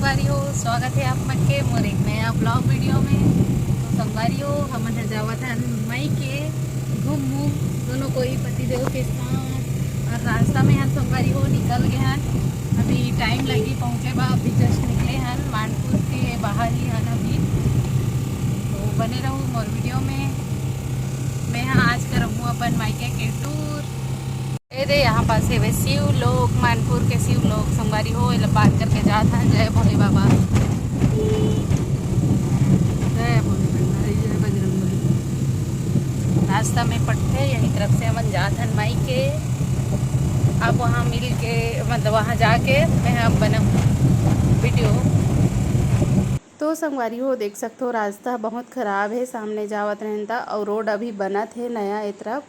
संगवारी हो, स्वागत है आप मन के मोर एक नया ब्लॉग वीडियो में। तो संगवारी हो, हम जावत हन मई के घूम दोनों कोई पतिदेव के साथ और रास्ता में हन संगवारी हो निकल गए हन। अभी टाइम लगी पहुँचे बा, अभी जस्ट निकले हन मानपुर के बाहर ही हन अभी। तो बने रहूँ मोर वीडियो में। मैं आज करूँ अपन मायके के टूर। अरे यहाँ पास है वे शिव लोग, मानपुर के शिव लोग संगवारी हो बात करके जाता है। जय भोले बाबा, जय भोले भंडारी, जय बजरंग बली। रास्ता में पट्टे यही तरफ से हम जात हन माई के। अब वहाँ मिल के मतलब वहाँ जाके मैं अब बना वीडियो। तो संगवारी हो देख सकते हो रास्ता बहुत ख़राब है, सामने जावत रहता और रोड अभी बनत है नया ए तरफ।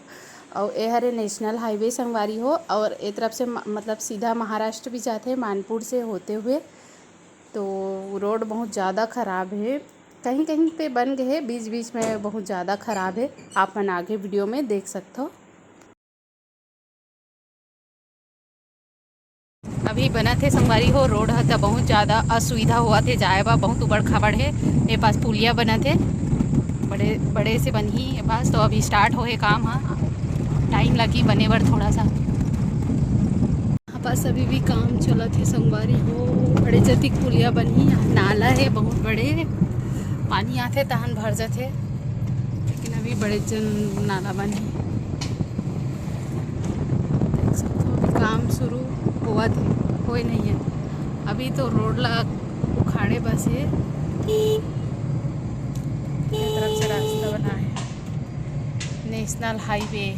और ये हरे नेशनल हाईवे संगवारी हो और ए तरफ से मतलब सीधा महाराष्ट्र भी जाते हैं मानपुर से होते हुए। तो रोड बहुत ज़्यादा ख़राब है, कहीं कहीं पे बन गए हैं, बीच बीच में बहुत ज़्यादा ख़राब है। आप मन आगे वीडियो में देख सकते हो। अभी बना थे संगवारी हो रोड है तो बहुत ज़्यादा असुविधा हुआ थे, जाए बा बहुत उबड़ खाबड़ है। ये पास पुलिया बना थे बड़े बड़े से बन ही पास। तो अभी स्टार्ट हो काम, हाँ टाइम लगी बने बर थोड़ा सा। यहाँ पास अभी भी काम चला थे संगवारी हो। बड़े जतिक पुलिया बनी, नाला है बहुत बड़े, पानी आते तहन भर जाते, लेकिन अभी बड़े जन नाला बनी। देख सकते हो अभी काम शुरू हुआ थे, कोई नहीं है अभी तो रोड लगा उखाड़े बस है। तरफ से रास्ता बना है नेशनल हाईवे।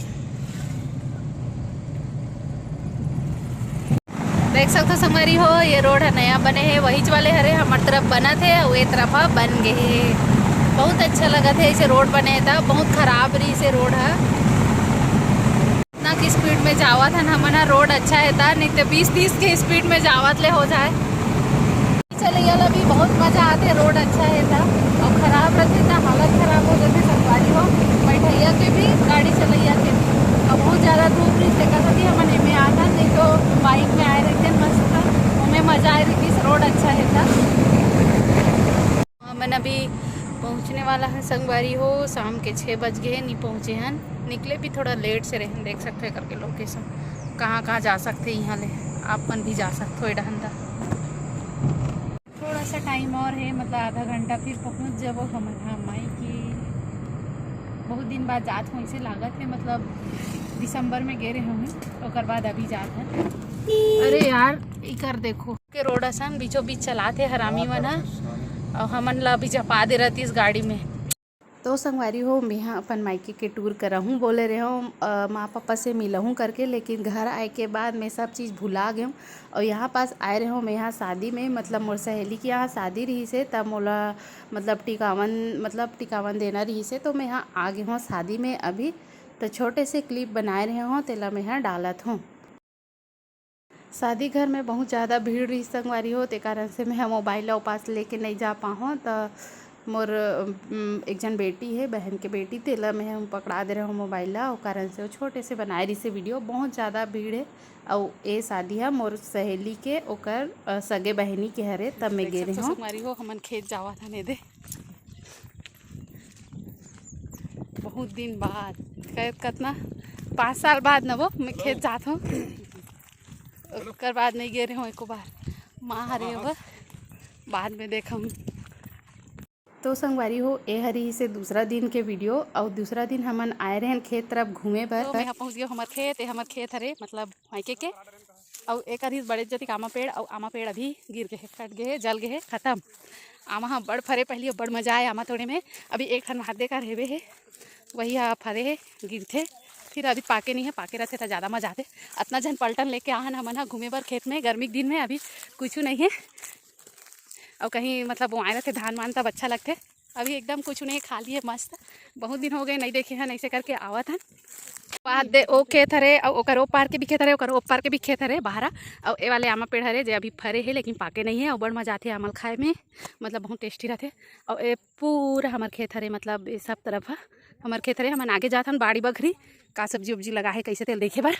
देख सकते हो संगवारी हो ये रोड है नया बने है, वही वाले हरे हमारे तरफ बना थे और ये तरफ बन गए। बहुत अच्छा लगा था इसे रोड बने था, बहुत खराब रही से रोड है। इतना की स्पीड में जावा था हमारा रोड अच्छा है था, नहीं तो 20-30 के स्पीड में जावत ले हो जाए। चले भी बहुत मज़ा आते, रोड अच्छा है था और ख़राब रहते था, हालत ख़राब हो जाती संगवारी हो बैठैया के भी गाड़ी चलैया के भी। और बहुत ज़्यादा धूप रही से कहा थी हमने में आता, नहीं तो बाइक में आए रहते मस्त था, हमें मज़ा आ रही थी, रोड अच्छा है था। मैंने अभी पहुंचने वाला है संगवारी हो, शाम के 6 बज गए नहीं पहुंचे हैं, निकले भी थोड़ा लेट से रहे। देख सकते हैं करके लोकेशन कहाँ कहाँ जा सकते हैं, यहाँ ले आप मन भी जा सकते हो। डंडा थोड़ा सा टाइम और है, मतलब आधा घंटा फिर पहुंच जब हमारा माई की। बहुत दिन बाद जात हो इसे लागत है, मतलब दिसंबर में गे रहे होंगे और बाद अभी जात है। अरे यार इकर देखो के रोड आसान बीचों बीच चलाते हरामी मना और हमन ला अभी जपा दे रहती इस गाड़ी में। तो संगवारी हो मैं यहाँ अपन मायके के टूर करा हूँ, बोले रहे हूँ माँ पापा से मिला हूँ करके, लेकिन घर आए के बाद मैं सब चीज़ भुला गई हूँ। और यहाँ पास आए रहे हूँ मैं यहाँ शादी में, मतलब मोर सहेली की यहाँ शादी रही से, तब मोला मतलब टिकावन देना रही से, तो मैं यहाँ आ गई हूँ शादी में अभी। तो छोटे से क्लिप बनाए रहे हूँ तेला मैं यहाँ डालत हूँ। शादी घर में बहुत ज़्यादा भीड़ रही संगवारी हो, ते कारण से मैं मोबाइल पास लेके नहीं जा पाऊँ। तो मोर एक जन बेटी है, बहन के बेटी, तेला मैं हम पकड़ा दे रहा हूँ मोबाइल और कारण से वो छोटे से बनाए रही से वीडियो। बहुत ज़्यादा भीड़ है और ये शादी है मोर सहेली के ओकर सगे बहनी के हरे, तब मैं गे रही हूँ। संगवारी हो हमन खेत जावा था ने दे बहुत दिन बाद, कितना 5 साल बाद न वो मैं खेत जात हूँ, उसके बाद नहीं गे रहे हूँ एको बार। माँ हरे अब बाद में देखम। तो संगवारी हो ए हरी से दूसरा दिन के वीडियो, और दूसरा दिन हमन आए रहे खेत तरफ घूमे पर। तो मैं पहुँच गया हमार खेत, हमार खेत हरे मतलब मायके के। और एक हरी बड़े जतिक आमा पेड़, और आमा पेड़ अभी गिर गए, कट गए, जल गए, खत्म। आमा हाँ बड़ फरे पहले, बड़ मजा आए आमा तोड़े में। अभी एक ठन हादे का रेवे है, वही फरे है गिरते, फिर अभी पाके नहीं है, पाके रहते तो ज़्यादा मजा आते। इतना जन पलटन लेके आहन हमन घूमे बर खेत में गर्मी के दिन में, अभी कुछ नहीं है। और कहीं मतलब वो आए रहते धान मान तब अच्छा लगते, अभी एकदम कुछ नहीं, खाली है मस्त। बहुत दिन हो गए नहीं देखे हैं, ऐसे करके आवत हैं। बाद दे ओ खेत हरे और ओकर ओ पार के भी खेत हरे, ओकर ओ पार के भी खेत हरे बाहरा। और ए वाले आमा पेड़ हरे जो अभी फरे है लेकिन पाके नहीं है, और बड़ मजा आते आमल खाए में, मतलब बहुत टेस्टी रहते। और ये पूरा हमार खेत हरे, मतलब ये सब तरफ है हमार खेत हरे। हमन आगे जात हन बाड़ी बखरी का सब्जी उब्जी लगा है कैसे तेल देखे बार।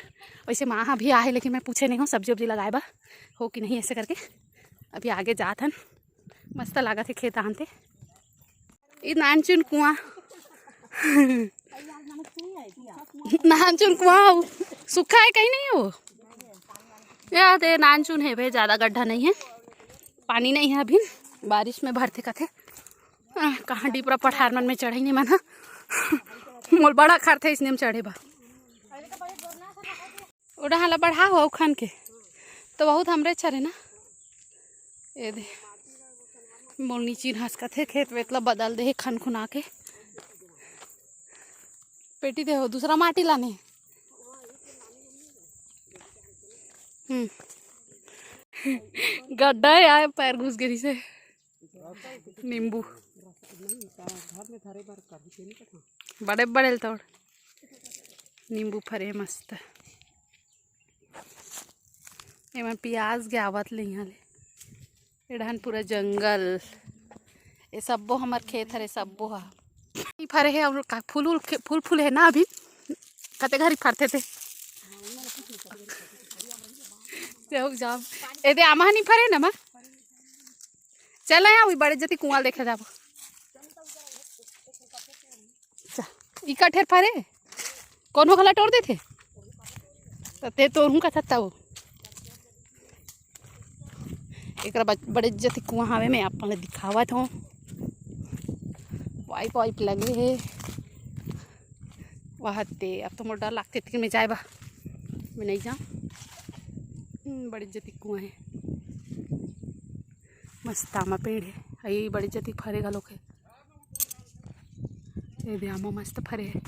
वैसे माँ भी आए लेकिन मैं पूछे नहीं हूँ सब्जी उब्जी लगाए बा हो कि नहीं, ऐसे करके अभी आगे जात हन। मस्त लागत है खेत आनते। ये नानचुन कुआं नानचुन कुआं सूखा है कहीं नहीं हो यार। ये नानचुन है भाई, ज़्यादा गड्ढा नहीं है, पानी नहीं है अभी, बारिश में भरते कथे। कहाँ डिपरा पठार मन में चढ़े नहीं मन मोल बड़ा खर थे इसने हम चढ़े बा उड़ा हाला बढ़ा हो खान के तो बहुत हमरे चरे ना। ये दे मोल नीची हंस कथे खेत वेतला बदल दे खन खुना के पेटी दे हो दूसरा माटी लाने। गड्ढा है पैर घुस गई से। नींबू बड़े बड़े तोड़ नींबू फरे मस्त। एम प्याज के आवत ले यहाँ ले एडहन पूरा जंगल। ये सब्बो हमार खेत हरे सब्बो हा फरे है और फूल फूल फूल है ना। अभी कते घरी फरते थे जाओ ए दे आमा नहीं फरे ना माँ। चल यहाँ बड़े जति कुआं देखे जाबो। इका ठेर फरे कौन हो गला तोड़ दे थे ते तोड़ हूँ का सकता वो एक बड़े जति कुआं हवे में आप दिखावत हूँ। पाइप वाइप लगे है वहाँ ते। अब तो मोर डर लगते थे मैं जाए बा मैं नहीं जाऊँ। बड़ी जति कुआं है मस्त आमा पेड़ है। यही बड़ी जति फरेगा लोग है। ये भी आमा मस्त फरे है।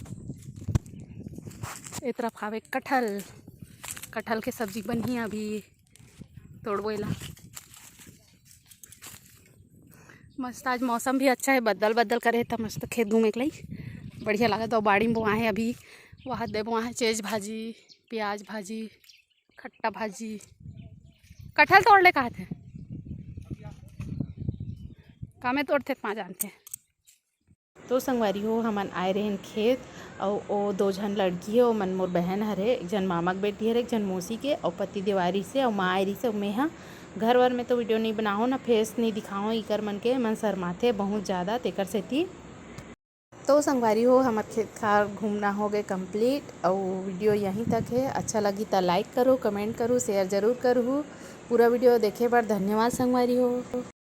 ए तरफ आवे कटहल कटहल के सब्जी बनी है अभी तोड़बो एला। मस्त आज मौसम भी अच्छा है, बदल बदल करे तो मस्त खेत घूमे के लिए बढ़िया लगा। तो बाड़ी में बोआ है अभी वहाँ दे बोआ है चेज भाजी प्याज भाजी खट्टा भाजी। कटहल तोड़ ले कहा थे कामे तोड़ते पा जानते। तो संगवारी हो हमन आए रहे खेत और ओ दो झन लड़की है। मन मोर बहन हरे, एक जन मामा के बेटी हरे, एक जन मौसी के और पति देवारी से और माँ आयरी से। मैं हाँ घर वर में तो वीडियो नहीं बनाओ ना फेस नहीं दिखाओ इकर मन के मन शर्माथे बहुत ज़्यादा तेकर सेती। तो संगवारी हो हमार खेत खार घूमना हो गए कंप्लीट और वीडियो यहीं तक है। अच्छा लगी तो लाइक करो कमेंट करो शेयर ज़रूर करूँ। पूरा वीडियो देखे पर धन्यवाद संगवारी हो।